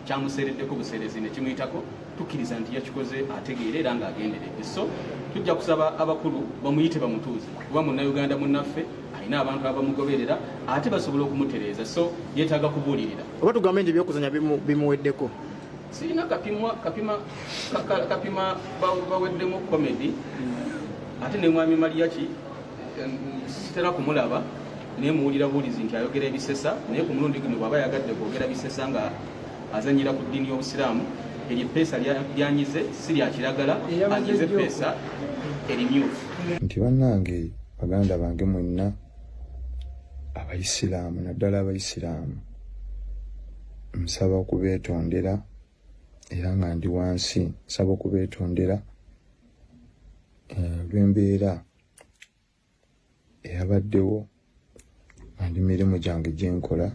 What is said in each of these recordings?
kyamuseereddeko buseerezi ne kimuyitako tukkiriza nti yakikoze ategeera era ng'agenderedde. So tujja kusaba abakulu bamuyite bamutuuze kuba munnayuganda munnaffe alina abantu abamugoberera ate basobola okumutereeza, so yeetaaga kubuulirira. Oba tugambe nti ebyokuzanya bimuweddeko? Sirina kapima baweddemu komedi ate ne mwami Mariachi sitera kumulaba naye muwulira buulizi nti ayogera ebisesa, naye ku mulundi guno bw'aba yagadde kwogera bisesa nga azanyira ku ddiini y'Obusiraamu, eryo eppeesa lyanyize si lya kiragala, anyize eppeesa erimyufu. Nti bannange baganda bange mwenna Abayisiraamu, naddala Abayisiraamu, nsaba okubeetondera era nga ndi wansi, nsaba okubeetondera lw'embeera eyabaddewo andi mirimu gyange gye nkola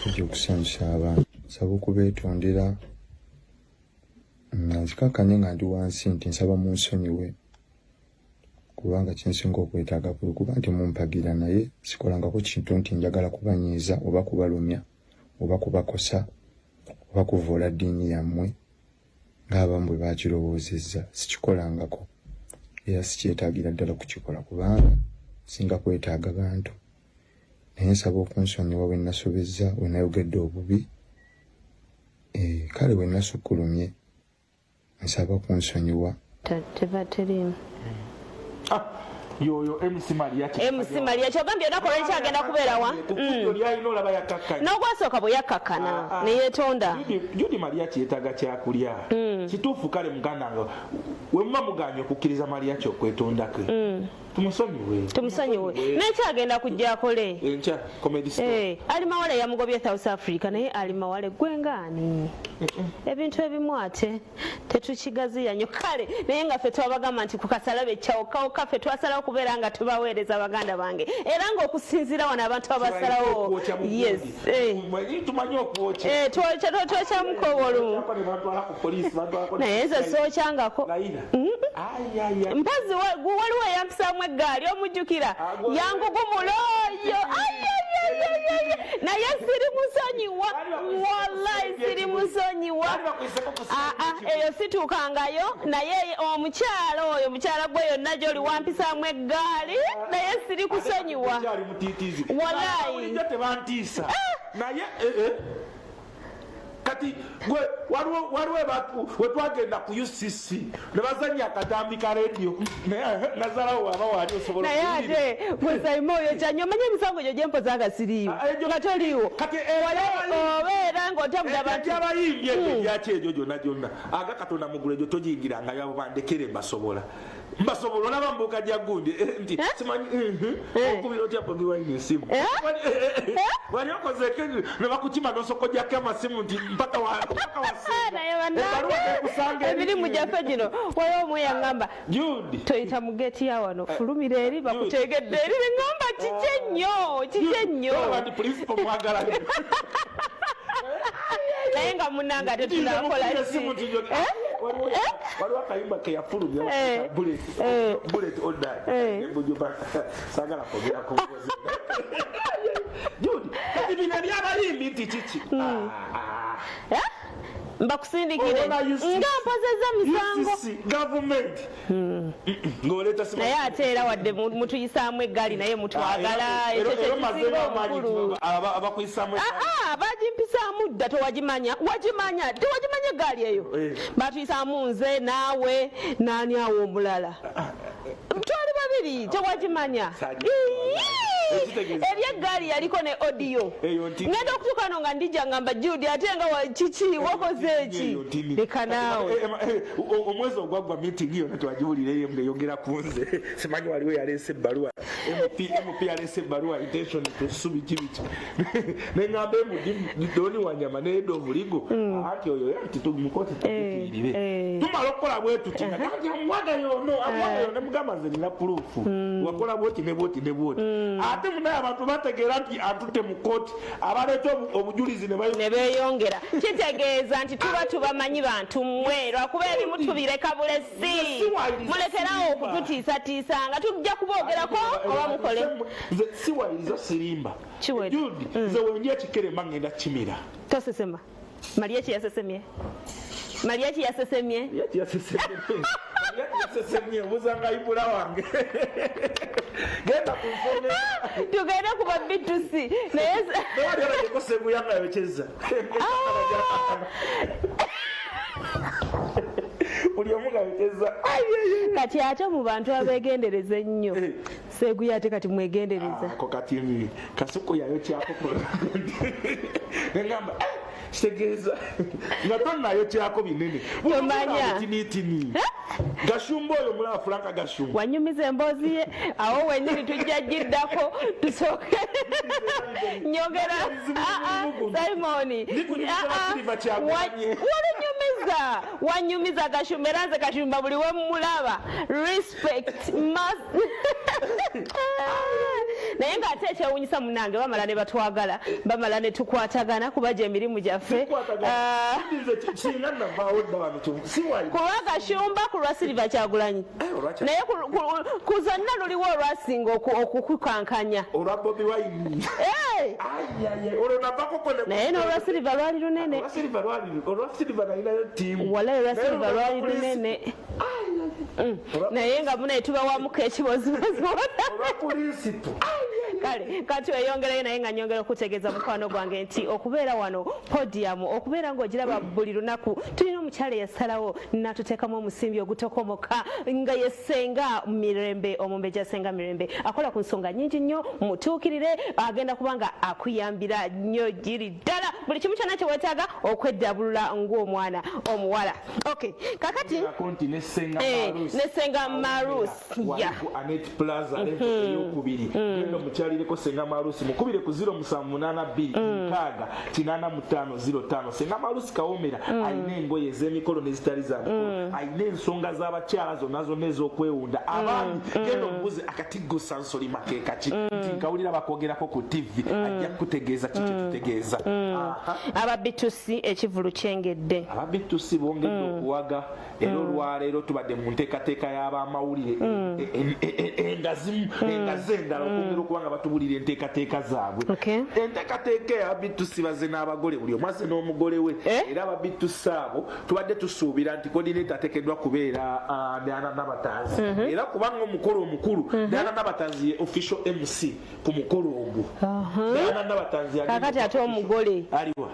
egy'okusanyusa abantu. Nsaba okubeetondera nzikakkanye nga ndi wansi nti nsaba munsonyiwe kubanga kyensinga okwetaaga kwe kuba nti mumpagira, naye sikolangako kintu nti njagala kubanyiiza oba kubalumya oba kubakosa oba kuvoola ddiini yammwe ng'abamu bwe bakirowoozezza. Sikikolangako era sikyetaagira ddala kukikola kubanga singa kwetaaga bantu. Naye nsaba okunsonyiwa bwe nasobezza, bwe nayogedde obubi, kale bwe nasukkulumye nsaba kunsonyiwa. Terimu yoyo MC Mariachi ogambye onakola ekyagenda kubeerawa n'ogwasooka bwe yakkakkana ne yeetonda. Judy Mariachi yeetaaga kyakulya kituufu. Kale muganda nga we muba muganye okukkiriza Mariachi okwetondako tumusonyiwe n'ekyagenda kujja akole enkya comedy store. Ali Mawale yamugobye South Africa, naye Ali Mawale gwengaani ebintu ebimu ate tetukigaziya nnyo. Kale naye nga ffe twabagamba nti ku kasalabe kyawokkawo kaffe twasalawo kubeera nga tubaweereza baganda bange era ng'okusinziira wano abantu abasalawo tumanyi okwokya twokyamukoba olumu naye nze sookyangako. Mpazi waliwo eyampisaamu eggaali omujjukira yangugumula oyo naye siri musonyiwa, wallahi siri musonyiwa. Eyo situukangayo, naye omukyala oyo mukyala gwe yonna gy'oli wampisaamu eggaali naye siri kusonyiwa wallahi. Naye kati gwe waliwo wetwagenda ku UCC ne bazanya akatambi ka radio nazalawo waba wali osobola naye ate gwesaima oyo kyanyo omanye emisango gyo gyempozanga siriiwo nga toliiwo obeera ng'otambula abantu abayimbi ebyo byaki egyo gyonna aga Katonda mugule gyo togiyingirangayo abo bandekere mbasobola olaba mbuuka gya gundi nti simanyi okubira otya Bobi Wine esimu wali okozeko ne bakukima n'osokojjako amasimu nti mpaka emirimu gyaffe gino waliwo omu yaŋŋamba toyita mu geeti ya wano fulumira eri bakutegedde eri neŋŋamba kiki ennyo naye nga munnanga tetunakola waliwo akayimba keyafulumya bullet order ebujuba sagala kogerako kati bino ebyabayimbi nti kiki mbakusindikire nga mpozeza misango gavumenti naye ate era wadde mutuyisaamu eggaali naye mutwagala ekyo kyekisinga obukulu. Bagimpisaamu dda tewagimanya eggaali eyo batuyisaamu nze naawe naani awo omulala twali babiri tewagimanya. Eri eggaali yaliko ne audio ngenda okutuuka no nga ndijja ngamba Judy ate nga kiki wakoze eki leka naawe. Omwezi ogwaggwa meeting yonna twagiwulirayo ng'eyogera ku nze simanyi waliwo yaleese ebbaluwa MP yaleese ebbaluwa intention tusubi kibiki neŋŋamba Doni Wanyama ne Edo Buligo anti oyo nti tumukooti tukutuyirire tumala okukola bwe tuti kati amwaga yono nemugamba nze nina puruufu wakola bwoti ne bwoti ate munaye abantu bategeera nti atutte mu kooti abaleeta obujulizi ne beeyongera kitegeeza nti tuba tubamanyi bantu mmwe lwakuba ebimu tubireka bulesi mulekerawo okututiisatiisa nga tujja kuboogerako oba mukole nze siwayiriza sirimba Judy nze wenja ekikerema ngenda kimira tosesema Mariachi yasesemye. Mariachi yasesemye. yasesemye obuzanga ibula wange genda kunsome tugenda kuba bitusi naye kosegu yanga yocheza uli omuga yocheza kati ate mu bantu abegendereza ennyo seegu yate kati mwegendereza ko kati mimi kasuko yayo kyako ngamba segeza ngatonna yo kyako binene tomanya tinitini gashumbo oyo mula Franka gashumbo wanyumiza emboozi ye awo wenyini tujjagiddako tusooke nyogera Simoni wanyumiza gashumba era nze gashumba buli we mulaba respect naye ng'ate ekyewuunyisa munange bamala ne batwagala bamala ne tukwatagana kuba gye emirimu gyaffe kuba gashumba ku lwa Silver Kyagulanyi naye ku zonna luliwo olwasinga okukukankanya naye n'olwa Silver lwali lunene walayo olwa Silver lwali lunene naye nga munaye tubawamuko ekibozibozi kale kati eyongereyo naye nga nyongera okutegeeza mukwano gwange nti okubeera wano podium okubeera ng'ogiraba buli lunaku tulina omukyala eyasalawo natuteekamu omusimbi ogutokomoka nga yesenga mirembe omumbejja senga mirembe akola ku nsonga nyingi nnyo mutuukirire agenda kubanga akuyambira nnyo giri ddala buli kimu kyonna kye weetaaga okweddabulula ng'omwana omuwala okay kakati nesenga Marus Anet Plaza eyokubiri genda mukyalireko senga Marusi mukubire ku 0782 senga Marusi Kawomera ayina engoye ez'emikolo n'ezitali za mukolo ayina ensonga z'abakyala zonna zonna ez'okwewunda abaami genda omubuze akatigo sansoli makeeka ki nti nkawulira bakwogerako ku TV ajja kutegeeza kiki tutegeeza ababitusi ekivulu kyengedde ababitusi bongedde okuwaga era olwaleero tubadde mu nteekateeka y'abamawulire engazi endala okwongera okuba nga batubulira enteekateeka zaabwe enteekateeka ey'ababitusi baze n'abagole buli omu aze n'omugole we era ababitusi abo tubadde tusuubira nti coordinator ateekeddwa kubeera Diana Nabatanzi era kubanga omukolo omukulu Diana Nabatanzi ye official MC ku mukolo ogwo Diana Nabatanzi kakati ate omugole aliwa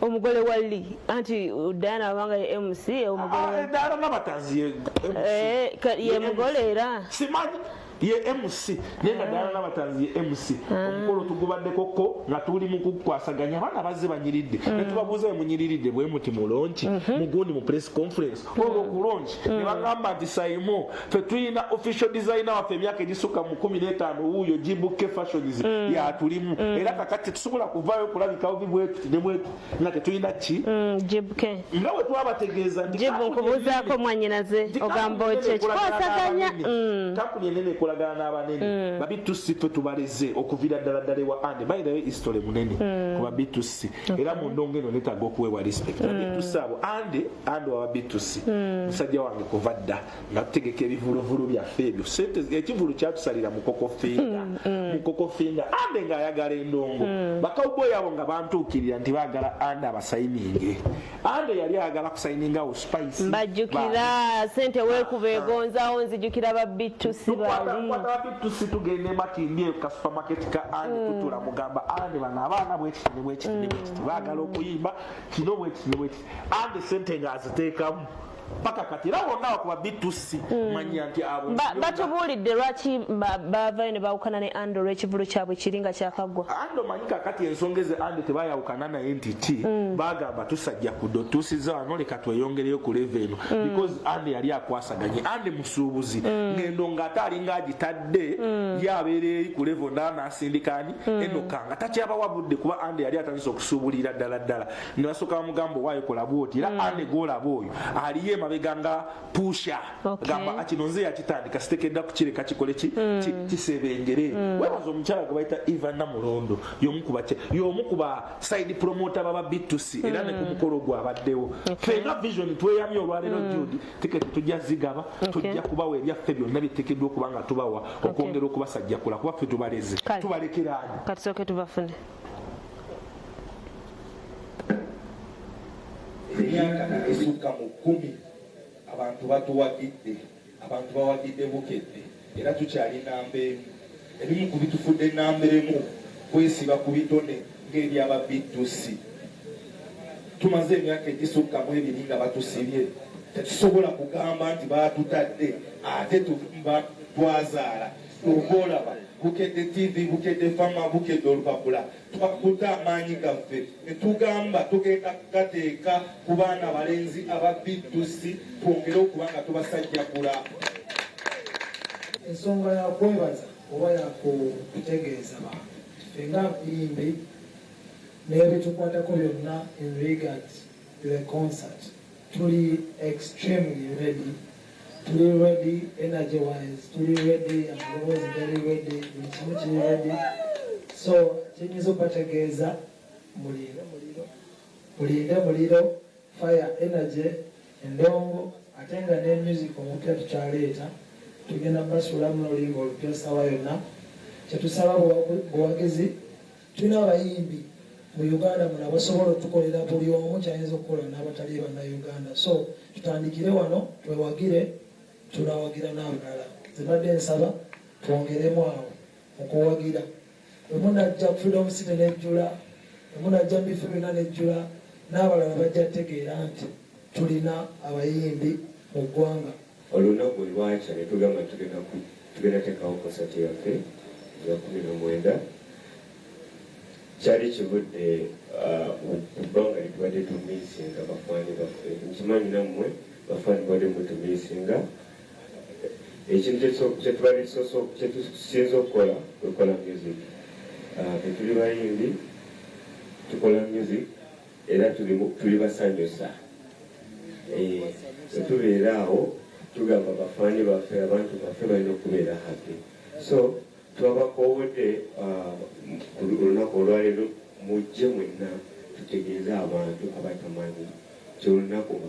omugole wali anti Diana abanga ye MC omugole Diana Nabatanzi ye mugole era simanyi ye MC nenga Diana Nabatanzi ye MC omukolo tugubaddeko ko nga tuli mu kukwasaganya abaana bazze banyiridde ne tubabuuza bwe munyiriridde bwe muti mulonki mugundi mu press conference olwo kulonki ne bagamba nti Saimo fe tulina official designer waffe emyaka egisukka mu 15 wuuyo Jibuke Fashions yatulimu era kakati tusobola kuvaayo kulabikawo bibwetu ne bwetu nga tetulina ki Jibuke nga we twabategeeza ndi Jibu nkubuuzaako mwanyinaze ogamba oki kikwasaganya kampuni enene ekolagana n'abanene babitusi fe tubaleze okuvira ddala ddala ewa ande bayirayo history munene ku babitusi era mu ndongo eno neetaaga okuweebwa respect babitusi abo ande wa babitusi musajja wange kuva dda nga tutegeka ebivuluvulu byaffe ebyo ekivulu kyatusalira mukokofinga ande ng'ayagala endongo bakawuboyi abo nga bantuukirira nti baagala ande abasayininge ande yali ayagala kusayiningawo spice mbajjukira sente weekuba egonzaawo nzijjukira babitusi bali babitusi tugende makindi ka supermarket ka ande tutula mugamba ande bana abaana bwekiti baagala okuyimba kino bwekiti ande sente ng'aziteekamu paka kati ra wonna wakuba bitusi manya nti abo batubuulidde lwaki bavayo ne bawukana ne ando olw'ekivulu kyabwe kiringa kyakaggwa ando manyika kati ensonga ze ande tebayawukana naye nti ki bagamba tusajja kudo tusiza wano leka tweyongereyo ku leveno because ande yali akwasaganye ande musuubuzi ngendo ng'ate alinga agitadde yabeera eri ku levo n'asindikani enokanga takyaba wabudde kuba ande yali atandise okusuubulira ddala ne basooka bamugambo waayo kola bwoti era ande goolaba oyo aliye mabega nga pusha gamba kino nze yakitandika sitekedda kukireka kikole kisebengere webaza omukyala gwe bayita Ivan Namulondo y'omu kuba side promoter baba bitusi era ne ku mukolo gwabaddewo fenga vision tweyamye olwaleero Judy tiketi tujja zigaba tujja kubawa ebyaffe byonna biteekeddwa okuba nga tubawa okwongera okubasajjakula kuba ffe tubaleze tubalekeraani katusooke tubafune emyaka esukka mu 10 abantu batuwagidde, abantu bawagidde Bukedde era tukyali namba emu. Ebimu ku bitufudde namba emu kwesiba ku bitone ng'ebyababiddusi. Tumaze emyaka egisukka mu 2 nga batusibye, tetusobola kugamba nti baatutadde ate twazaala. Olaba Bukedde TV, Bukedde Fama, Bukedde Olupapula twakuta amaanyi gaffe ne tugamba tugenda kugateeka ku baana balenzi ababiddusi twongere okuba nga tubasajjakula. Ensonga ya kwebaza oba yakutegeeza bantu ffe nga bayimbi n'ebitukwatako byonna in regard to the concert tuli extremely ready. Tuli ready energy wise, tuli ready, amalowozi gali ready, buli kimu kiri ready. So kiyinza okubategeeza mulinde muliro, fire energy, endongo, ate nga ne music omupya tukyaleeta. Tugenda basulamu n'olinga olupya sawa yonna. Kyetusaba buwagizi, tulina abayimbi mu Uganda muno basobola okutukolera buli omu kyayinza okukola n'abatali bannayuganda. So tutandikire wano twewagire, tunawagira n'abalala. Zibadde nsaba twongeremu awo okuwagira. Emunajja Freedom City nejjula, emunajja Mifu byonna nejjula, n'abalala bajja tegeera nti tulina abayimbi mu ggwanga. Olunaku lwakya ne tugamba tugenda teekawo konsati yaffe ya 19 kyali kivudde ku bbanga litubadde tumiisinga bafaani baffe. Nkimanyi nammwe bafaani badde mutumiisinga. Ekintu kyetusinza okukola okukola music. Tuli bayimbi tukola music era tuli basanyusa. Tubeera awo tugamba bafaani baffe abantu baffe balina okubeera happy. So twabakoowodde olunaku olwaleero mujje mwenna tutegeeze abantu abatamanyi kyolunaku nga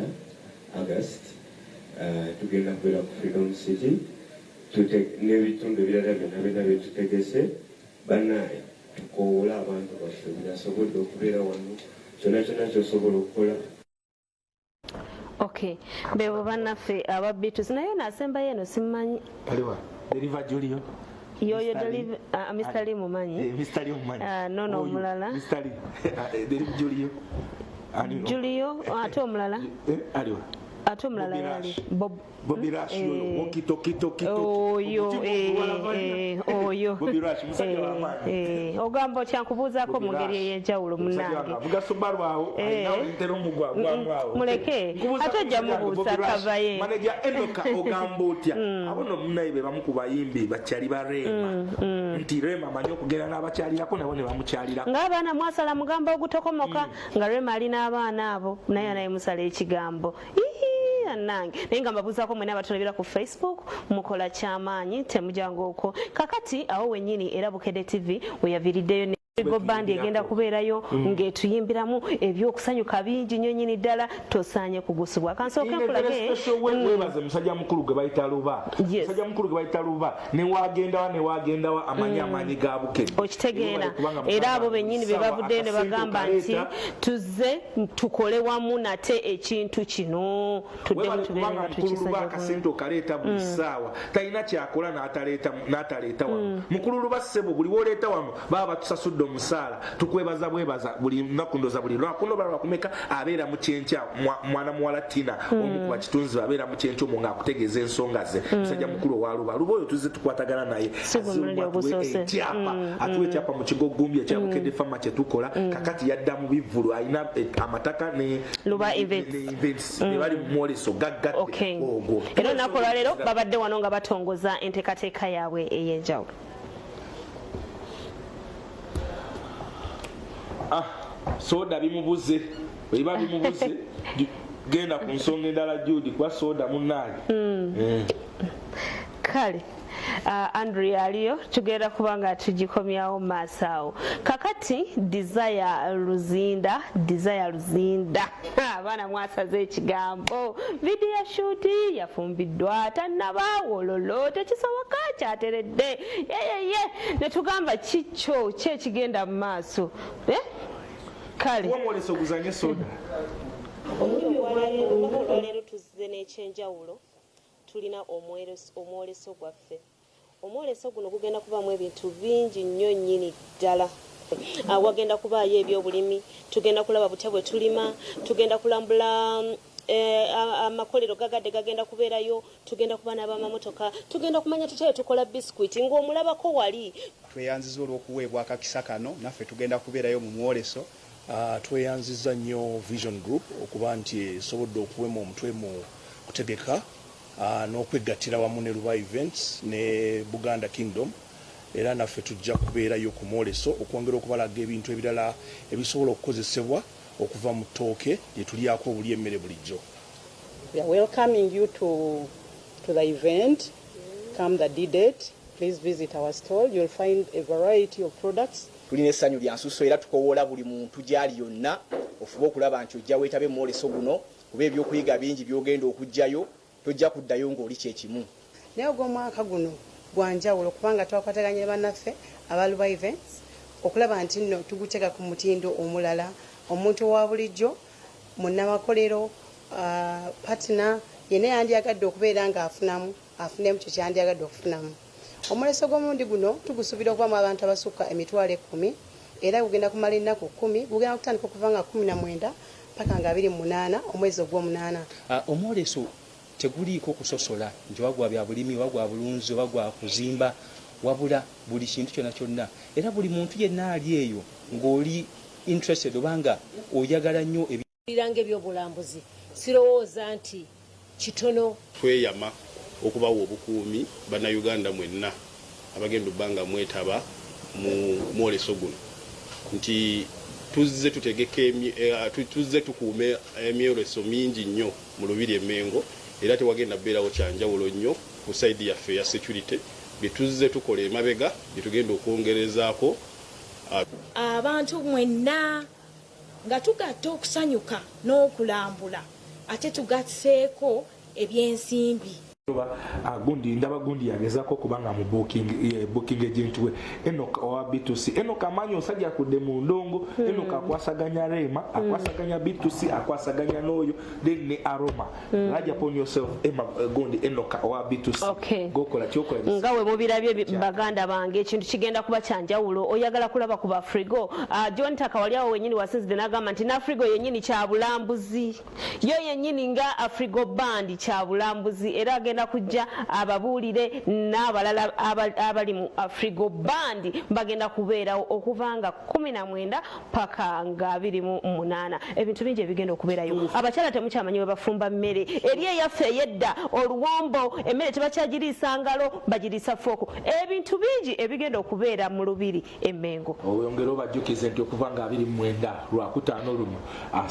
19 August tugenda kubeera ku Freedom City n'ebitundu ebirala byonna byetutegese. Bannaaye tukoowola abantu baffe byasobodde okubeera wano, kyonna kyonna kyosobola okukola. Okay, bebo bannaffe ababitusi naye nasembayo eno simanyi. Aliwa Deliver Julio. Yoyo Deliver Mr. Lee mumanyi. Mr. Lee mumanyi. No omulala. Mr. Lee. Deliver Julio. Julio ate omulala. Aliwa. Ate omulala yali Bobby Rush okito oyo Bobby Rush musajja w'amaanyi. Ogamba okyankubuuzaako mu ngeri ey'enjawulo munnange. Avuga Subaru awo alina olutero omugwagwamu awo. Muleke ate ojja mubuusa kavaye. Manager Enoka ogamba otya abono munnaye be bamu ku bayimbi bakyali ba Rema nti Rema amanyi okugenda n'abakyalirako nabo ne bamukyalirako. Ng'abaana mwasala mugambo ogutokomoka nga Rema alina abaana abo naye musala ekigambo. Nange naye nga mbabuuzaako mwena abatonebera ku Facebook mukola kyamaanyi temujangoko kakati awo wennyini era Bukedde TV weyaviriddeyo Go band egenda kubeerayo ng'etuyimbiramu ebyokusanyuka bingi nnyo nnyini ddala tosaanye kugusibwa. Kansooke nkulage weebaze musajja mukulu gwe bayita Luba. Musajja mukulu gwe bayita Luba ne waagendawa amaanyi ga Bukedde. Okitegeera era abo bennyini be bavuddeyo ne bagamba nti tuzze tukole wamu nate ekintu kino tuddemu tubeere nga tukisajja akasente okaleeta buli ssaawa talina kyakola n'ataleeta wamu. Mukulu Luba ssebo buli w'oleeta wamu baba batusasudde omusaala tukwebaza bwebaza buli lunaku ndoza buli lwakuno balwakumeka abeera mu kyenkya mwana muwala Tina omu ku bakitunzi abeera mu kyenkya omwo ng'akutegeeza ensonga ze musajja mukulu owa Luba oyo tuzze tukwatagana naye atuwa ekyapa mu kigo Gumbi ekya Bukedde Fama kye tukola kakati yadda mu bivvulu alina amataka ne Luba events ne bali mu mwoleso gaggadde ogwo era olunaku olwaleero babadde wano nga batongoza enteekateeka yaabwe ey'enjawulo. Soda bimubuze bweba bimubuze genda ku nsonga endala Judy kwa soda munnange kale Andrea aliyo tugenda kubanga tugikomyawo maasawo kakati desire luzinda abaana mwasaze ekigambo video shoot yafumbiddwa tannabawololo tekisoboka kyateredde yeye ne tugamba kikyo kyekigenda mu maaso kale omwoleso guzanye soda olwaleero tuzze n'ekyenjawulo tulina omwoleso gwaffe. Omwoleso guno gugenda kubaamu ebintu bingi nnyo nnyini ddala. Wagenda kubaayo ebyobulimi, tugenda kulaba butya bwe tulima, tugenda kulambula amakolero gagadde gagenda kubeerayo, tugenda kuba n'abamamotoka, tugenda kumanya tutya tukola bisikuiti ng'omulabako wali. Tweyanziza olw'okuweebwa akakisa kano naffe tugenda kubeerayo mu mwoleso. Tweyanziza nnyo Vision Group okuba nti esobodde okuwema omutwe mu kutegeka n'okwegattira wamu ne Luba Events ne Buganda Kingdom. Era naffe tujja kubeerayo ku mwoleso okwongera okubalaga ebintu ebirala ebisobola okukozesebwa okuva mu ttooke lye tulyako obuli emmere bulijjo. We are welcoming you to the event. Come the D-date. Please visit our stall. You'll find a variety of products. Tulina essanyu lya nsuso era tukowoola buli muntu gyali yonna ofuba okulaba nti ojja weetabe mwoleso guno kuba ebyokuyiga bingi byogenda okujjayo tojja kuddayo ng'oli kyekimu. Naye ogw'omwaka guno gwanjawulo kubanga twakwataganye bannaffe aba Luba Events okulaba nti nno tuguteeka ku mutindo omulala. Omuntu owa bulijjo munnamakolero partner yenna yandyagadde okubeera ng'afunemu kyo kyandyagadde okufunamu. Omwoleso gw'omulundi guno tugusuubira okubamu abantu abasukka emitwalo 10 era gugenda kumala ennaku 10. Gugenda kutandika okuva nga 19 paka nga 28 omwezi ogw'omunaana. Omwoleso teguliiko kusosola nti wagwa bya bulimi, wagwa bulunzi, wagwa kuzimba, wabula buli kintu kyonna kyonna. Era buli muntu yenna ali eyo ng'oli interested obanga oyagala nnyo ebiranga ebyobulambuzi. Sirowooza nti kitono. Tweyama okubawa obukuumi bannayuganda mwenna abagenda obbanga mwetaba mu mwoleso guno nti tuzze tuzze tukuume emyoleso mingi nnyo mu Lubiri e Mengo era tewagenda beerawo kyanjawulo nnyo ku saidi yaffe ya security bye tuzze tukola emabega bye tugenda okwongerezaako. Abantu mwenna nga tugatta okusanyuka n'okulambula ate tugatseeko ebyensimbi. Gundi ndaba gundi yagezaako kubanga mu booking agent we Enoka owa B2C. Enoka amanyi osajja kudde mu ndongo. Enoka akwasaganya Rema, akwasaganya B2C, akwasaganya n'oyo then ne Aroma. Lodge upon yourself gundi Enoka owa B2C. Okay. Gokola kyokola nga we mubirabye baganda bange ekintu kigenda kuba kyanjawulo. Oyagala kulaba ku bafrigo John Takawaliawo wenyini wasinzidde n'agamba nti n'afrigo yennyini kyabulambuzi, yo yennyini nga Afrigo band kyabulambuzi era agenda kujja ababuulire n'abalala abali mu Afrigo band bagenda kubeerawo okuva nga 19 paka nga 28. Ebintu bingi ebigenda okubeerayo. Abakyala temukyamanyi we bafumba mmere eri eyaffe eyedda oluwombo emmere tebakyagiriisa ngalo bagiriisa fooko. Ebintu bingi ebigenda okubeera mu Lubiri e Mengo. Oyongera obajjukize nti okuva nga 29 lwa 5 lumu 3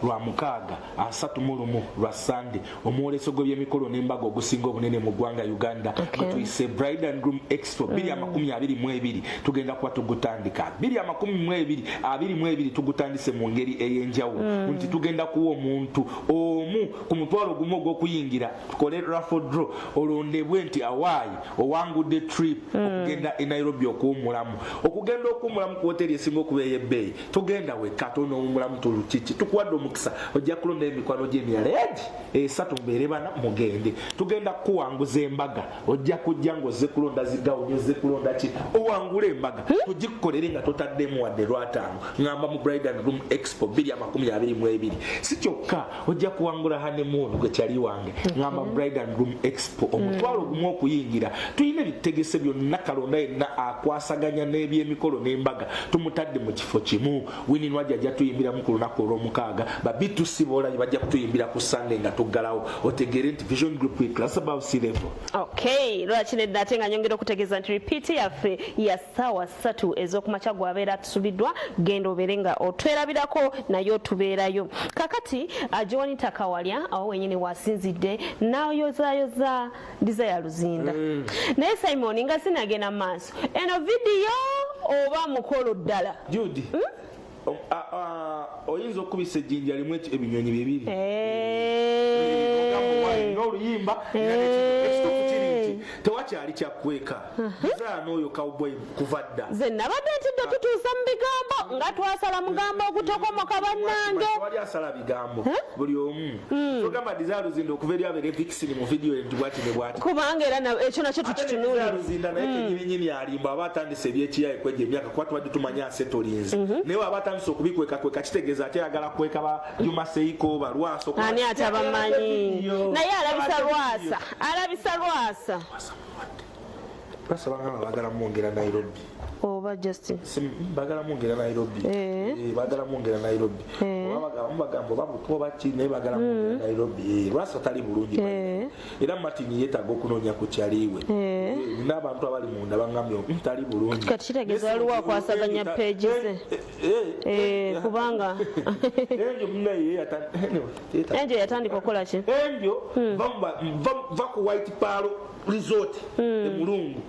lwa 6 31 lwa Sande omwoleso gw'ebyemikolo n'embaga ogusinga obunene mu ggwanga Uganda tuyise Bride and Groom Expo 2022 tugenda kuba tugutandika 2022 tugutandise mu ngeri ey'enjawulo nti tugenda kuwa omuntu omu ku mutwalo gumu ogw'okuyingira tukole raffle draw olondebwe nti awaayi owangudde trip okugenda e Nairobi okuwumulamu okugenda okuwumulamu ku hoteri esinga okuba ey'ebbeeyi tugenda wekka tonoowumulamu tulukiki tukuwadde omukisa ojja kulonda emikwano gy'emirala esatu mbeere bana mugende tugenda kuwanguza embaga ojja kujja ng'ozze kulonda zigawunyo ozze kulonda ki owangula embaga tugikukolere nga totaddemu wadde lwataano ngamba mu Bride and Groom Expo 2022 si kyokka ojja kuwangula honeymoon gwe kyali wange ngamba mu Bride and Groom Expo omutwalo gumu okuyingira tulina ebitegese byonna kalonda yenna akwasaganya n'ebyemikolo n'embaga tumutadde mu kifo kimu Winnie Wajja ajja tuyimbiramu ku lunaku olw'omukaaga ba B2C boolayi bajja kutuyimbira ku Sunday nga tuggalawo otegere nti Vision Group we class above sea level. Okay, lwaki nedda ate nga nyongera okutegeeza nti repeat yaffe ya ssaawa 3 ez'okumakya gwabeera tusubiddwa genda obeere nga otwerabirako nayo tubeerayo. Kakati John Takawalya awo wenyini wasinzidde n'ayozaayoza Desire Luzinda. Naye Simon nga sinagenda mu maaso eno vidiyo oba mukolo ddala Judy oyinza okubisa ejjinja limu ebinyonyi bibiri n'oluyimba wakyali kyakweka zaa n'oyo cowboy kuva dda ze nabadde ntidde tutuusa mu bigambo nga twasala mugambo ogutokomoka bannange wali asala bigambo buli omu togamba dizaluzinda okuva eri abeere vikisini mu vidiyo enti bwati ne bwati kubanga era ekyo nakyo tukitunuulira dizaluzinda naye kenyininyini alimba aba atandise ebyekiyaye kwejja emyaka kuba tubadde tumanya asetolinzi naye aba atandise okubikwekakweka kitegeeza ate ayagala kweka ba Juma Seiko balwaso ani atabamanyi naye alabisa lwasa basaba nga bagala mwongera Nairobi oba Justin bagala mwongera Nairobi bagala mwongera Nairobi bagamba babutuwa baki naye bagala mwongera Nairobi lwasa tali bulungi era Martin yeetaaga okunoonya ku kyaliwe n'abantu abali munda bangambye tali bulungi kati kitegeeza waliwo akwasaganya peegi ze kubanga enjo yatandika okukola ki enjo va ku White Pearl Resort emulungu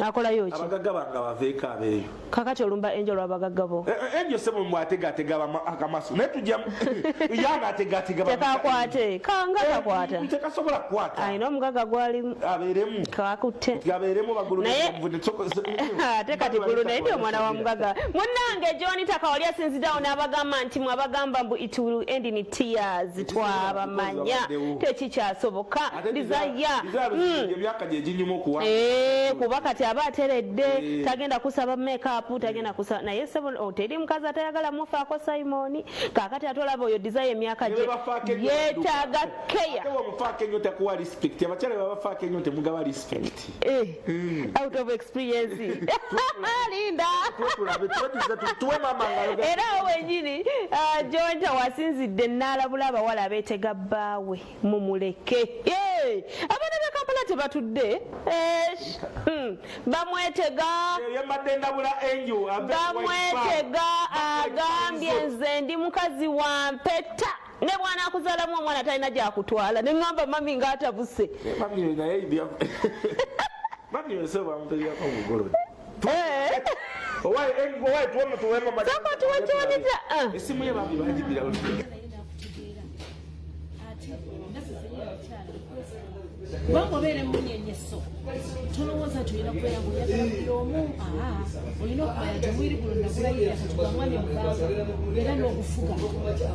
akolayo ki abagagga banga baveeko abeeyo kakati olumba enjo lwabagagga bo enjo sebo mwategaatega akamaso naye tujja yana ategaatega tekakwate kanga takwata tekasobola kukwata ayina omugagga gwalimu abeeremu kakutte abeeremu bagulu ate kati gulu naye ndi omwana wa mugagga munnange John takawali asinzidawo n'abagamba nti mwabagamba mbu it will end in tears twabamanya tekikyasoboka ndizaya emyaka gye ginyuma okuwa kuba kati aba ateredde tagenda kusaba makeup tagenda kusaba naye sebo teri mukazi atayagala mufaako Simon kakati atolaba oyo desire emyaka gye yeetaaga keya ate wamufaako ennyo tekuwa respect abakyala babafaako ennyo temugaba respect out of experience linda era wenyini John tawasinzidde n'alabula abawala abeetega bbaawe mumuleke abaana be Kampala tebatudde bamwetega agambye nze ndi mukazi wa mpeta ne bwana akuzaalamu omwana talina gyakutwala ne ŋŋamba mami ng'atabuse esimu ye bambi bagibira kubanga obeera emunyenyeso tolowooza nti olina kubeera ngaoyagala buli omu olina okumanya nti omwiri guno nagulayirira kati gwamwami muganga era n'okufuga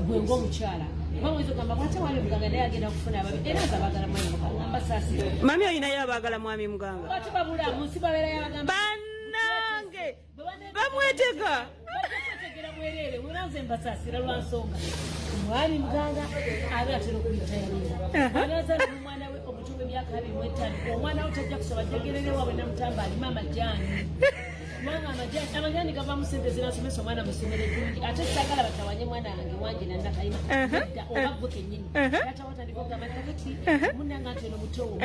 gwe ng'omukyala kubanga oyinza okugamba bwate mwami muganga naye agenda kufuna ababi era nze abaagala mwami muganga mbasaasira mami olinayo abaagala mwami muganga bwate babulamu nsi babeerayo abagamba bannange bamwetega bajjakwetegera bwereere wera nze mbasaasira lwa nsonga mwami muganga abe atera okuyitayalira anazaala omwana we omutume emyaka 25 omwana we tajja kusoma jjagerere waabwe namutamba alimu amajaani kubanga amajaani gavaamu sente zinasomesa omwana musomero eddungi ate sagala batawanye mwana wange wange nandakayima da oba gwe kennyini atawatandika okugamba kakati munanga nti eno mutowo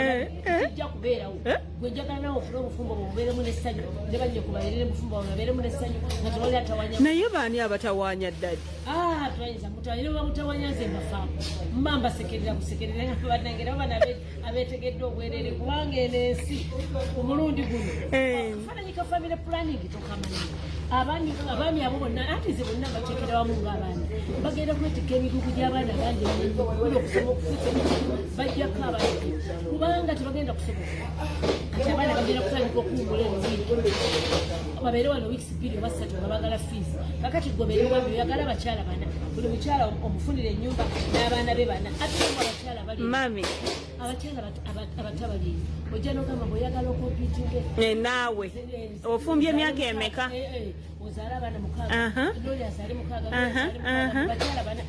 kijja kubeerawo gwe njagala nawe ofune obufumbo bubeeremu n'essanyu ne bannyo kubabeerere mufumbo babeeremu n'essanyu nga tewali atawanya naye baani abatawaanya ddali twayinza mutawanya ne bamutawanya nze mbafaako mba mbasekerera kusekerera nga bannange nabo bana abeetegedde obwereere kubanga eno ensi omulundi guno kufaananyika family planning tokamanyi abaami abo bonna ati ze bonna bateekera wamu ng'abaana bagenda kwetika emigugu gy'abaana bangi okusoma okufuza bajjako abaana kubanga tebagenda kusoboka kati abaana bagenda kutandika okuwungula enviiri babeere wano wiiki 2 oba 3 nga bagala fees kakati gobeere wabyo oyagala abakyala bana buli mukyala omufunira ennyumba n'abaana be bana ate abakyala bali mami abakyala abatabaliire ojja n'ogamba bw'oyagala okompitinga naawe ofumbye emyaka emeka ozaala abaana 6 noli azaale 6 bakyala bana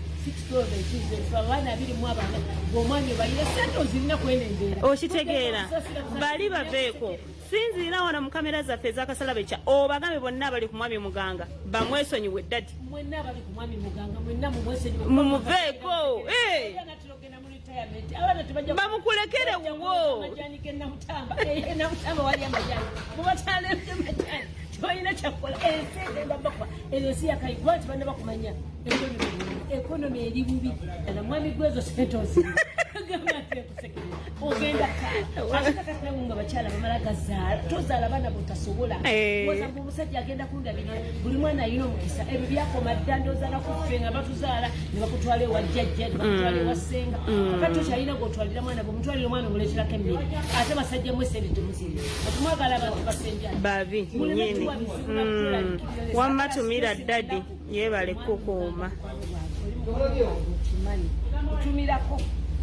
6 ekize abaana 24 abaana ng'omwami obalire sente ozirina kwena embeera okitegeera bali baveeko sinziira wano mu kamera zaffe ez'akasalabe kya obagambe bonna abali ku mwami muganga bamwesonyiwe ddadi mwenna abali ku mwami muganga mwenna mumwesonyiwe mumuveeko bamukulekere wo namutamba wali amajani mubataleje majani tewalina kyakola ensegenda bakuba eyo ensi yakayigwa nti banna bakumanya ekonomi eri bubi namwami gwezo sente ozirina gamba nti ekusekerera ogenda kaa ate kakatinamu nga abakyala bamala gazaala tozaala baana botasobola ozamba omusajja agenda kundabira buli mwana alina omukisa ebyo byakoma dda ndooza nakuffe nga batuzaala ne bakutwala ewa jjajja ne bakutwala ewa ssenga kakati tokyalina gotwalira mwana bwemutwalira omwana omuleeterako emmere ate basajja mwesente temuziri okumwagala abantu basenjala babi nyini wamma tumira ddadi yebale kukuuma otumirako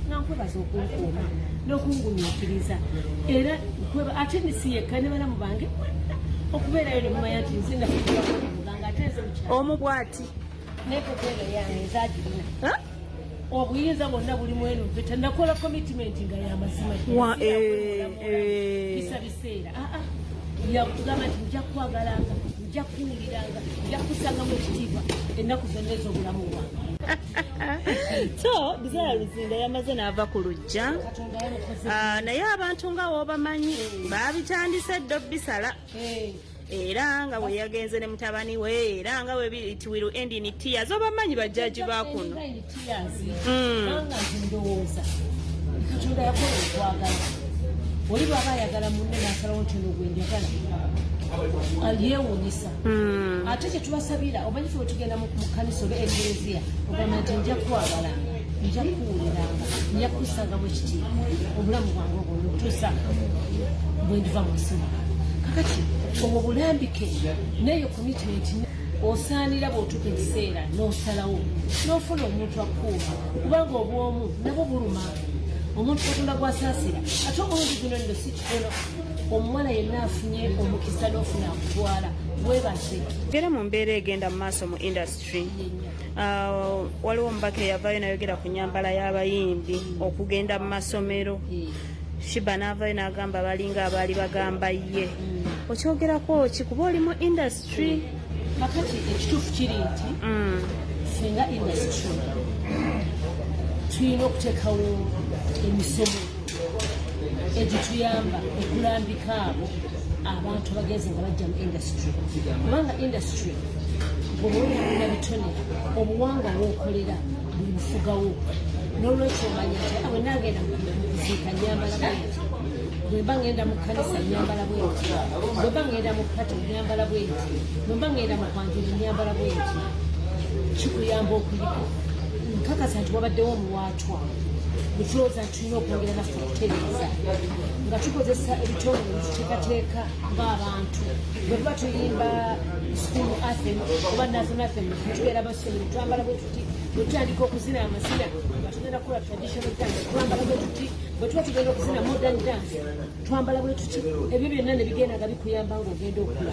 nankwebaza okunkuuma n'okungumiikiriza era ate nisiyekka ne balamu bange okubeerayo nemumanya nti nze ndafuuanga ate nze omu bw'ati nekokeero yange ezagirina obuyinza bwonna buli mwenu nze tenakola commitment nga yamazima bisa biseera yakugamba nti nja kukwagalanga nja kuwuliranga nja kukusangamu ekitiibwa ennaku zonna ez'obulamu bwange so Bizarre Luzinda yamaze n'ava ku luggya naye abantu nga w'obamanyi baabitandise ddo bisala era nga bwe yagenze ne mutabani we era nga it will end in tears obamanyi bajjaji ba kuno ndowooza katonda yakola okwagala oli bw'aba ayagala munne n'asalawo nti ono gwenjagala alyewuunyisa ate kye tubasabira omanyi fe wetugenda mu kkanisa oba ekereziya ogamba nti nja kukwagalanga nja kukuwuliranga nja kukusangamu ekitiibwa obulamu bwange obwo otuusa bwe ndiva mu nsimu kakati obwo bulambike neyo commitment osaanira bw'otuuka ekiseera n'osalawo n'ofuna omuntu akuuma kubanga obwomu nabwo buluma omuntu katonda gwasaasira ate omulundi guno nno si kitono omuwala yenna afunye omukisa n'ofuna akutwala weebase gera mu mbeera egenda mu maaso mu industry waliwo omubaka eyavaayo nayogera ku nyambala y'abayimbi okugenda mu masomero Shiba n'avaayo n'agamba balinga abaali bagamba ye okyogerako ki kuba oli mu industry kakati ekituufu kiri nti fenga industry tulina okuteekawo emisomo egituyamba okulambika abo abantu abagenzi nga bajja mu industry kubanga industry bwebaolina bitonera obuwanga bwokolera buli bufugawo n'olwekyo omanya nti awe nagenda mukuziika nyambala bwenti bwemba ngenda mu kkanisa nyambala bwenti bwemba ngenda mu pato nyambala bwenti bwemba ngenda mu kwanjula nyambala bwenti kikuyamba okuliko nkakasa nti wabaddewo omuwaatwa bwetulowooza nti tulina okwongera naffe okutereeza nga tukozesa ebitongole bituteekateeka ng'abantu bwe tuba tuyimba school athem oba national athem tubeera basomero twambala bwe tuti bwe tutandika okuzina amazina nga tugenda kukola traditional dance twambala bwe tuti bwe tuba tugenda okuzina modern dance twambala bwe tuti ebyo byonna ne bigenda nga bikuyamba ng'ogenda okula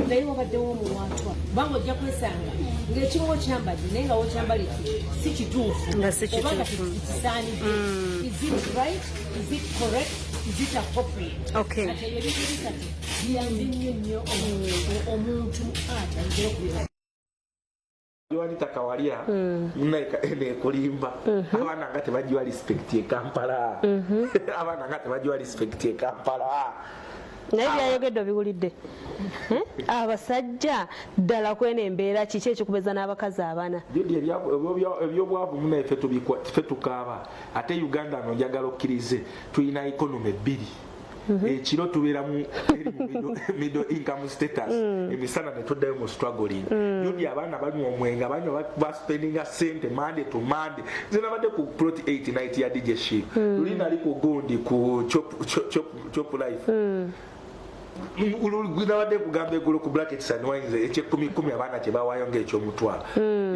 naye wabaddewo omuwaatwa kubanga ojja kwesanga ng'ekimu okyambadde naye nga wokyambala si kituufu obanga kisaanidde is it right is it correct is it appropriate ate ebyo bintu bisatu biyambi nnyo nnyo omuntu atayingira okubira Joanita Kawalia nekulimba abaana nga tebajjwa respect e Kampala abaana nga tebajjwa respect e Kampala naye byayogedde obiwulidde abasajja ddala kwena embeera kiki ekikubeza n'abakazi abaana ebyobwavu munaye ffe tukaaba ate Uganda no njagala okkirize tulina ikonomi ebbiri ekiro tubeera mu middle income status emisana netuddayo mu struggling yudi abaana banywa omwenge abanywa baspendinga sente Monday to Monday nze nabadde ku plot 8 night ya DJ Ship luli nali ku Gondi ku chop life nabadde kugamba eggulo ku bracket sunwines ekyekumi abaana kye bawaayo ng'ekyomutwalo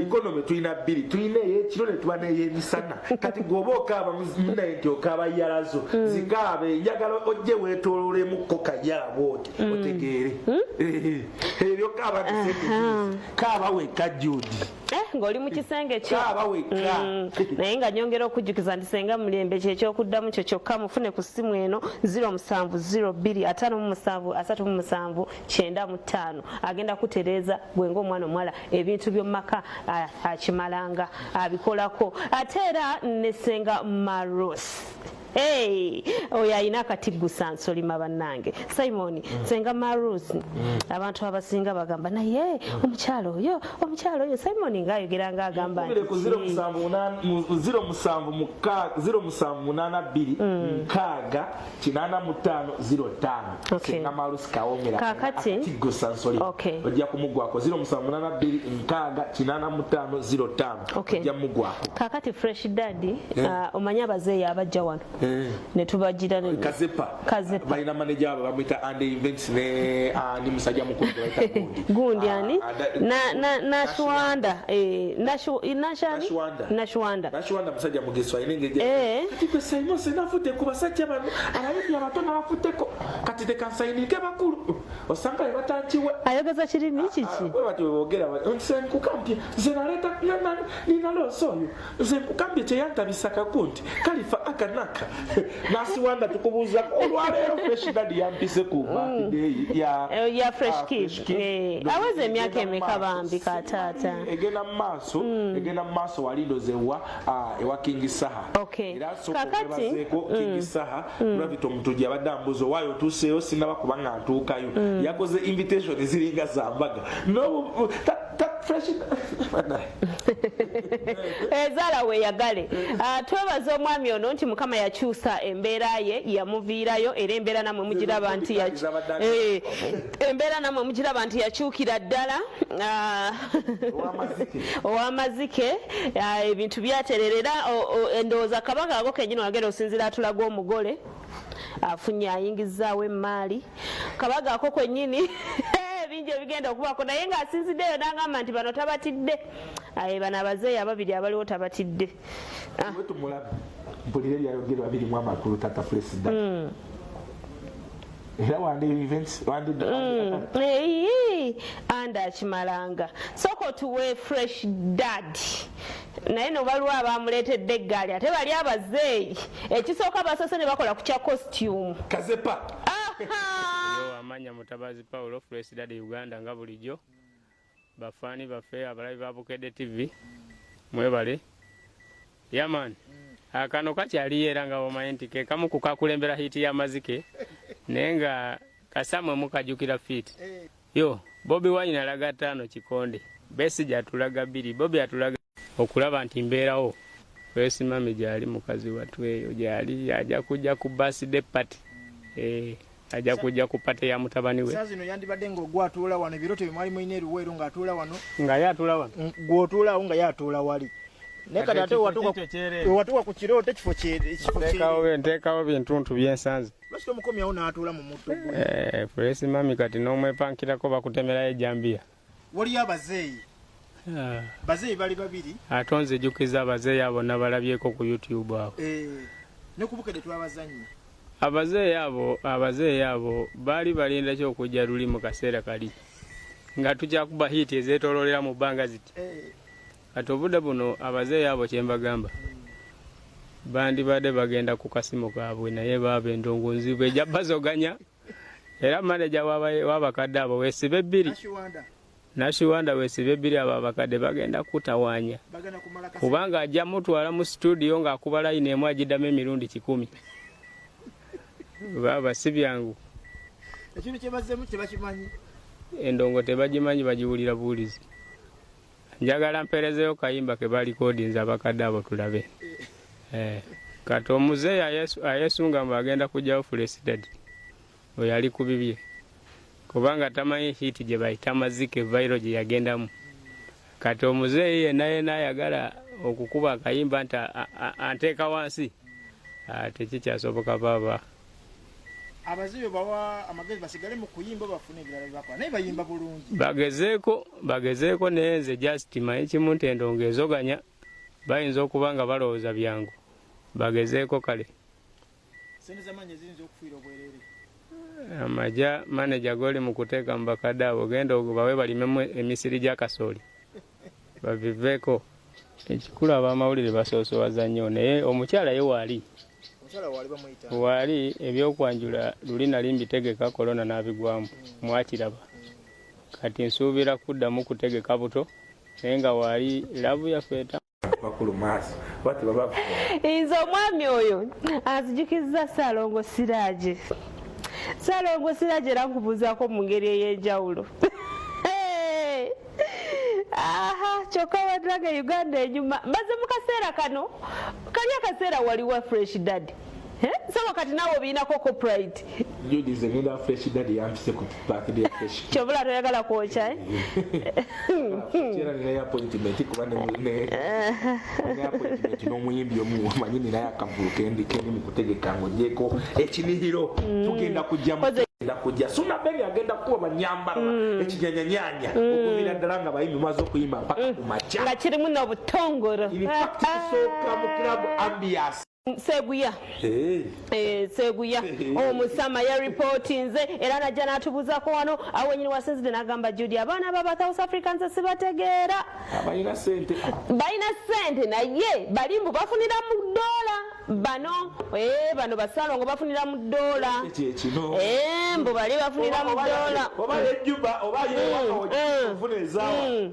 ikonomi tulina bbiri tulina ey'ekiro ne tuba n'ey'emisana kati gwoba okaaba munaye nti okaaba yalazo zikaabe njagala ojje weetoololemukko kayala bwoti otegeere ebyo kaaba kaaba wekka Judy ng'oli mu kisenge kyo kaaba wekka naye nga nyongera okujjukiza nti senga mulembe kyekyokuddamu kyo kyokka mufune ku ssimu eno 0702573795 agenda kutereeza gwenga omwana omuwala ebintu by'omumaka akimalanga abikolako ate era ne senga Maros oyo alina akatigusa nsolima bannange Simon senga Marus abantu abasinga bagamba naye omukyalo oyo Simon ng'ayogera ng'agamba nti 07822 senga Marus kawomera akatigusa nsolima ojja kumugwako 07822 ojja mugwako kakati fresh daddy omanya abazeeyi abajja wano ne tubagira kazepa balina manager abo bamwita ande events ne ni musajja mukulu bayita gundi ani nashwanda nashwanda musajja mugeso ayinenge kati kwe Simon senafute ku basajja bano abayimbi abatono abafuteko kati tekansainike bakulu osanga batanchiwe ayogeza kirimi kiki we bati wogera nsenkukambye zenaleta ninalosoyo nsenkukambye kyeyantabisaka kunti kalifa akanaka nasiwanda tukubuuza olwaleero fresh daddy yampise ku birthday ya fresh kid aweze emyaka emeka bambi kataata egenda mu maaso walindozewa ewa King Saha era sokobazeeko King Saha Ravito Mutujja abadde ambuzo waayo otuuseeyo sinaba kuba nga ntuukayo yakoze invitation ziringa zambaga no fresh ezala weyagale twebaza omwami ono nti mukama yakyusa embeera ye yamuviirayo era embeera namwe mugiraba nti yakyukira ddala owamazike ebintu byatererera endowooza kabaka ako kenyini wagenda osinzira atulaga omugole afunye ayingizaawo emmaali kabaga ako kwennyini bingi ebigenda okubako naye ng'asinziddeyo n'agamba nti bano tabatidde bano abazeeyi ababiri abaliwo tabatidde tumulabe mpulire byayogerwa birimu amakulu tata president era wande events anda akimalanga soko tuwe fresh dad naye nobaliwo abamuleetedde eggaali ate bali abazeeyi ekisooka basose ne bakola ku kya costume kazepa amanya Mutabazi Paulo fresh dad Uganda nga bulijjo bafaani baffe abalabi ba Bukedde TV mwebale yaman akano kakyali era nga omanyi nti ke kamu kukakulembera hiti y'amazike naye nga kasamwe mukajjukira fit yo Bobi Wine alaga 5 Kikonde Besigye atulaga 2 Bobi atulaga okulaba nti mbeerawo wesimame gyali mukazi wattu eyo gyali ajja kujja ku birthday party ajja kujja ku pate ya mutabani we sasa zino yandibadde ng'ogwatuula wano ebiroto bimwali mwine eruweero ng'atuula wano nga yatuula wano gw'otuulawo nga yatuula wali naye kati ate watuuka ku kirooto ekifo nteekawo bintuntu byensanze lwaki tomukomyawo n'atuula mu mutto gwe fulesi mami kati n'omwepankirako bakutemerayo ejambiya waliyo abazeeyi bazeeyi bali babiri ate onzijukiza abazeeyi abo nabalabyeko ku YouTube awo ne ku Bukedde twabazannyi abazeeyi abo baali balinda kyokujja luli mu kaseera kali nga tukyakuba hiiti ezeetooloolera mu bbanga ziti kati obudde buno abazeeyi abo kyembagamba bandibadde bagenda ku kasimu kaabwe naye baaba endongonzi bwejja bazoganya era maneja w'abakadde abo weesibe 2 Nashiwanda weesibe 2 abo abakadde bagenda kutawaanya kubanga ajja mutwala mu studio ng'akuba layini emu agiddamu emirundi 10 baba si byangu ekintu kyebazzemu tebakimanyi endongo tebagimanyi bagiwulira buwulizi njagala mperezeyo kayimba ke balikodinza abakadde abo tulabe kati omuzeeyi ayesunga mbu agenda kujjawo fulesidadi oyo ali ku bibye kubanga tamanyi hiiti gye bayita mazike vairo gye yagendamu kati omuzeeyi yenna ayagala okukuba akayimba nti anteeka wansi tekikyasoboka baba abazibe bawa amagezi basigale mu kuyimba bafune ebirala bibakwa naye bayimba bulungi bagezeeko naye nze just manyi kimu nti endongo ezoganya bayinza okuba nga balowooza byangu bagezeeko kale sente z'amaanyi eziyinza okufiira obwereere amaja maneja goli mu kuteeka mu bakadde abo genda bawe balimemu emisiri gya kasooli babiveeko ekikulu ab'amawulire basoosowaza nnyo naye omukyala ye waali wali ebyokwanjula luli nali mbitegeka korona n'abigwamu mwakiraba kati nsuubira kuddamu kutegeka buto naye nga wali lavu yafeeta bakulu maaso bati baba nze omwami oyo anzijukizza Ssaalongo Siraaje. Ssaalongo Siraaje era nkubuuzaako mu ngeri ey'enjawulo. Aha, kyokka wadraga Uganda enyuma mbaze mu kaseera kano kali akaseera waliwo fresh dad. So wakati nawo biinako copyright. Judize ngenda fresh daddy yampise ku birthday fresh. Kyobula toyagala kwocha Kera nina appointment kuba ne appointment n'omuyimbi omu amanyi nina yakavulu kendi mu kutegeka ng'ogyeko ekinihiro tugenda kujja suna beni agenda kuba banyambala ekinyanyanyanya okubira ddala nga bayimbi maze okuyimba mpaka ku makya nga kirimu n'obutongoro kisooka mu club ambiance Seguya Seguya omusama ya reportinze era najja n'atubuzaako wano awenyini wasenzide n'agamba Judy abaana baba South Africans sibategeera balina sente naye balimbu bafunira mu $. Bano Basaalongo bafunira mu $. Mbu bali bafunira mu $. oba ejjuba oba yeewaka ofuna ezaawa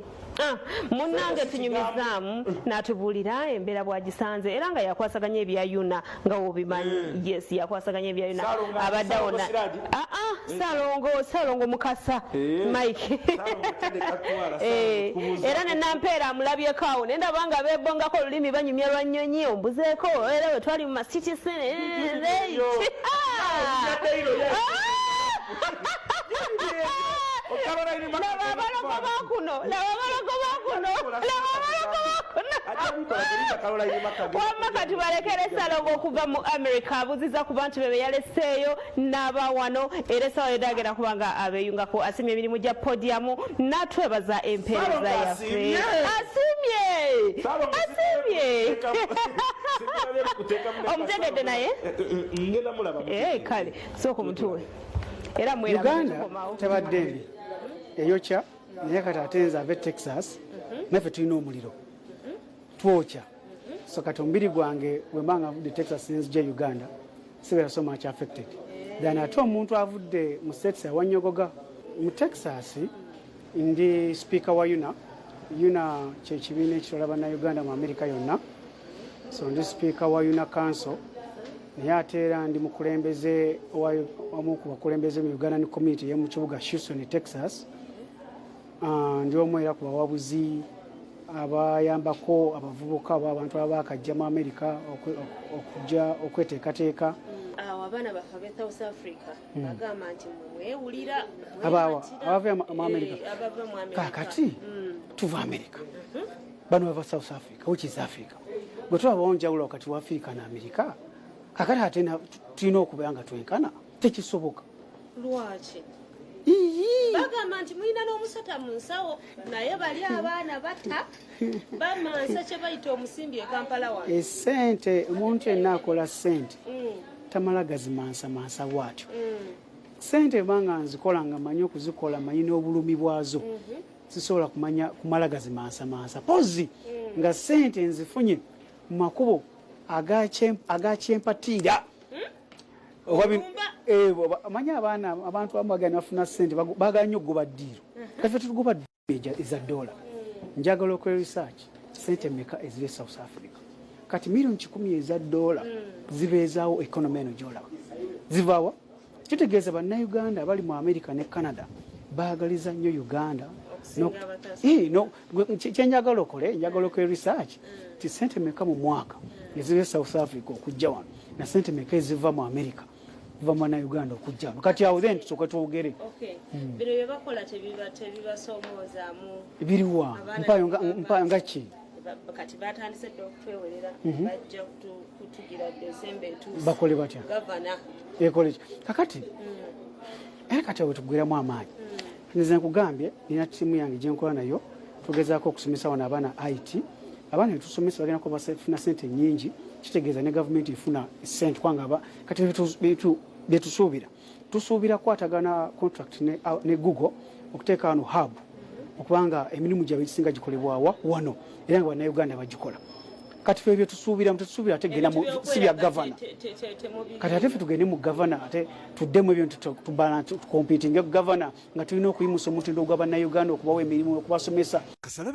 munnange tunyumizaamu n'atubuulira embeera bwagisanze era nga yakwasaganya ebyayuna nga wobimanyi. Yes, yakwasaganya ebyayuna abadde wona Ssaalongo Mukasa Mike era ne Nampeera amulabyeko awo ne ndaba nga beebongako olulimi banyumya lwa nnyonyi ombuzeeko era bwe twali mu masiti wamma tubalekere Ssaalongo okuva mu America abuziza ku bantu bebe yaleseeyo n'aba wano era essaawa yodagenda kubanga abeeyungako asimye emirimu gya podiamu n'atwebaza empeereza yaffe asimye omutegedde naye kale sooka omutuwe era Uganda tebadde mbi eyokya naye kati ate nze ave Texas naffe tulina omuliro twokya so kati omubiri gwange bwembanga avudde Texas nenzija Uganda sibeera so much affected then ate omuntu avudde mu states awanyogoga mu Texas ndi speaker wa UNA kyekibiina ekitwala bannayuganda mu Amerika yonna so ndi speaker wa UNA council naye ate era ndi mukulembeze omu ku bakulembeze mu Uganda community ye mu kibuga Houston, Texas. Ndi omu era ku bawabuzi abayambako abavubuka abantu abakajja mu Amerika okujja okweteekateeka. Abaana bafa South Africa bagamba nti mwewulira abava mu Amerika kakati tuva Amerika bano bava South Africa which is Africa gwe tulaba njawulo wakati wa Afrika na Amerika kakati ate tulina okubeera nga twenkana tekisoboka. Lwaki bagamba nti mulina n'omusota mu nsawo naye bali abaana bata bamansa kye bayita omusimbi e Kampala wano esente omuntu yenna akola sente tamala gazimansamansa bwatyo sente banga nzikola nga manyi okuzikola manyi n'obulumi bwazo sisobola kumala gazimansamansa pozi nga sente nzifunye mu makubo agakyempatiira manyi abaana abantu abamu bagenda bafuna sente bagala nnyo okugoba ddiiro kaffe tugoba eza $. Njagala okukola research sente mmeka ezibe South Africa kati milioni 10 eza $. Zibeezaawo economy eno gyolaba zivaawa kitegeeza bannayuganda abali mu America ne Canada baagaliza nnyo Uganda kyenjagala okole njagala okukola research ti sente mmeka mu mwaka ezibe South Africa okujja wano na sente mmeka eziva mu America kuva mu Uganda okujja kati awo then tusooka twogere bino bye bakola tebibasoomozaamu biriwa mpayo nga ki kati batandise dde okutwewerera bajja kutugira December etuuse bakole batya gavana ekole ki kakati era kati awo tugwiramu amaanyi nze nkugambye nina ttiimu yange gye nkola nayo tugezaako okusomesa wano abaana IT abaana betusomesa bagenda kuba bafuna sente nyingi kitegeeza ne gavumenti ifuna sente kwanga kati tusuubira kwatagana contract ne Google okuteeka wano hub okubanga emirimu gyabwe gisinga gikolebwawa wano era nga bannayuganda bagikola kati ffe byetusuubiramu tetusuubira ate genda si bya gavana kati ate ffe tugende mu gavana ate tuddemu ebyo tukompitinge gavana nga tulina okuyimusa omutindo gwa bannayuganda okubawa emirimu okubasomesa